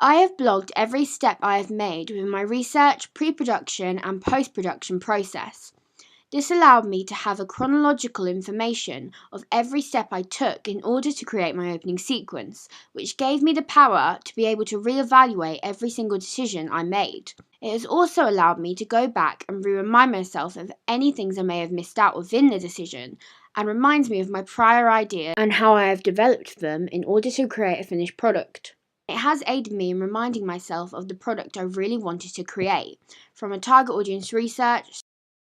I have blogged every step I have made with my research, pre-production and post-production process. This allowed me to have a chronological information of every step I took in order to create my opening sequence, which gave me the power to be able to re-evaluate every single decision I made. It has also allowed me to go back and remind myself of any things I may have missed out within the decision, and reminds me of my prior ideas and how I have developed them in order to create a finished product. It has aided me in reminding myself of the product I really wanted to create, from a target audience research,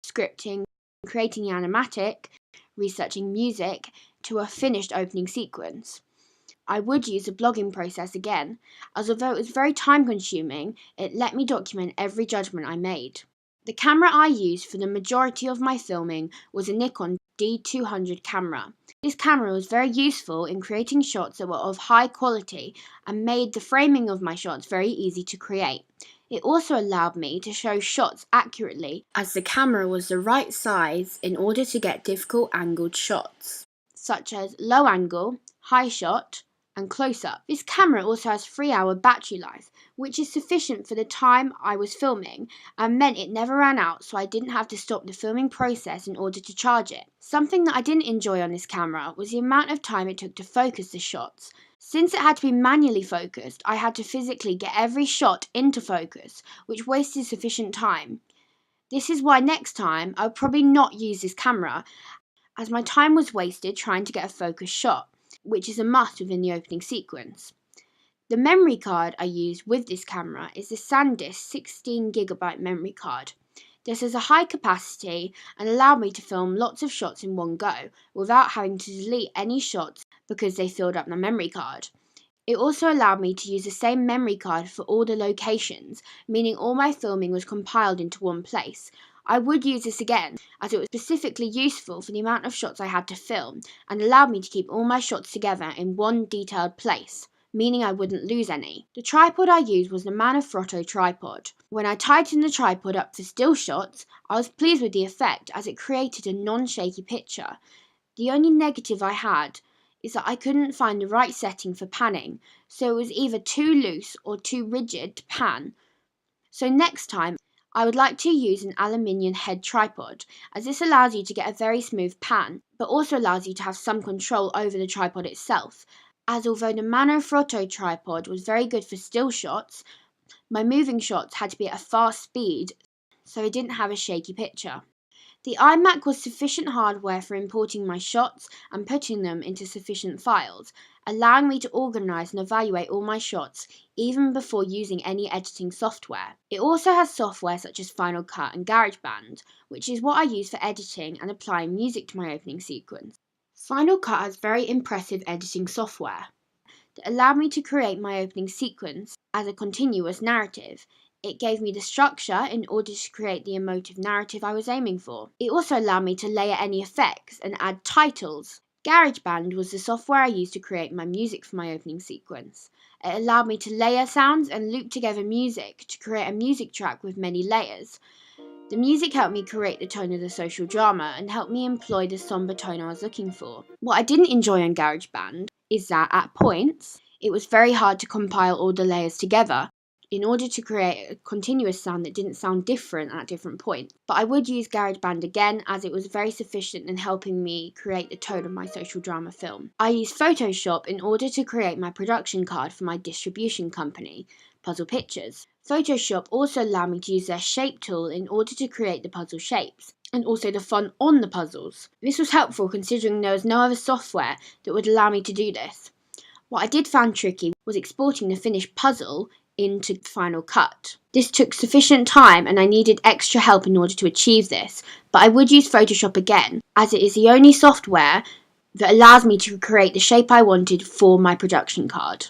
scripting, creating the animatic, researching music, to a finished opening sequence. I would use the blogging process again, as although it was very time consuming, it let me document every judgment I made. The camera I used for the majority of my filming was a Nikon D200 camera. This camera was very useful in creating shots that were of high quality and made the framing of my shots very easy to create. It also allowed me to show shots accurately, as the camera was the right size in order to get difficult angled shots, such as low angle, high shot, and close-up. This camera also has 3-hour battery life, which is sufficient for the time I was filming and meant it never ran out, so I didn't have to stop the filming process in order to charge it. Something that I didn't enjoy on this camera was the amount of time it took to focus the shots. Since it had to be manually focused, I had to physically get every shot into focus, which wasted sufficient time. This is why next time I'll probably not use this camera, as my time was wasted trying to get a focused shot, which is a must within the opening sequence. The memory card I used with this camera is the SanDisk 16GB memory card. This has a high capacity and allowed me to film lots of shots in one go without having to delete any shots because they filled up my memory card. It also allowed me to use the same memory card for all the locations, meaning all my filming was compiled into one place. I would use this again, as it was specifically useful for the amount of shots I had to film and allowed me to keep all my shots together in one detailed place, meaning I wouldn't lose any. The tripod I used was the Manfrotto tripod. When I tightened the tripod up for still shots, I was pleased with the effect as it created a non-shaky picture. The only negative I had is that I couldn't find the right setting for panning, so it was either too loose or too rigid to pan. So next time, I would like to use an aluminium head tripod, as this allows you to get a very smooth pan, but also allows you to have some control over the tripod itself, as although the Manfrotto tripod was very good for still shots, my moving shots had to be at a fast speed, so it didn't have a shaky picture. The iMac was sufficient hardware for importing my shots and putting them into sufficient files, allowing me to organise and evaluate all my shots even before using any editing software. It also has software such as Final Cut and GarageBand, which is what I use for editing and applying music to my opening sequence. Final Cut has very impressive editing software that allowed me to create my opening sequence as a continuous narrative. It gave me the structure in order to create the emotive narrative I was aiming for. It also allowed me to layer any effects and add titles. GarageBand was the software I used to create my music for my opening sequence. It allowed me to layer sounds and loop together music to create a music track with many layers. The music helped me create the tone of the social drama and helped me employ the somber tone I was looking for. What I didn't enjoy on GarageBand is that, at points, it was very hard to compile all the layers together in order to create a continuous sound that didn't sound different at different points. But I would use GarageBand again, as it was very sufficient in helping me create the tone of my social drama film. I used Photoshop in order to create my production card for my distribution company, Puzzle Pictures. Photoshop also allowed me to use their shape tool in order to create the puzzle shapes, and also the font on the puzzles. This was helpful considering there was no other software that would allow me to do this. What I did find tricky was exporting the finished puzzle into Final Cut. This took sufficient time and I needed extra help in order to achieve this, but I would use Photoshop again, as it is the only software that allows me to create the shape I wanted for my production card.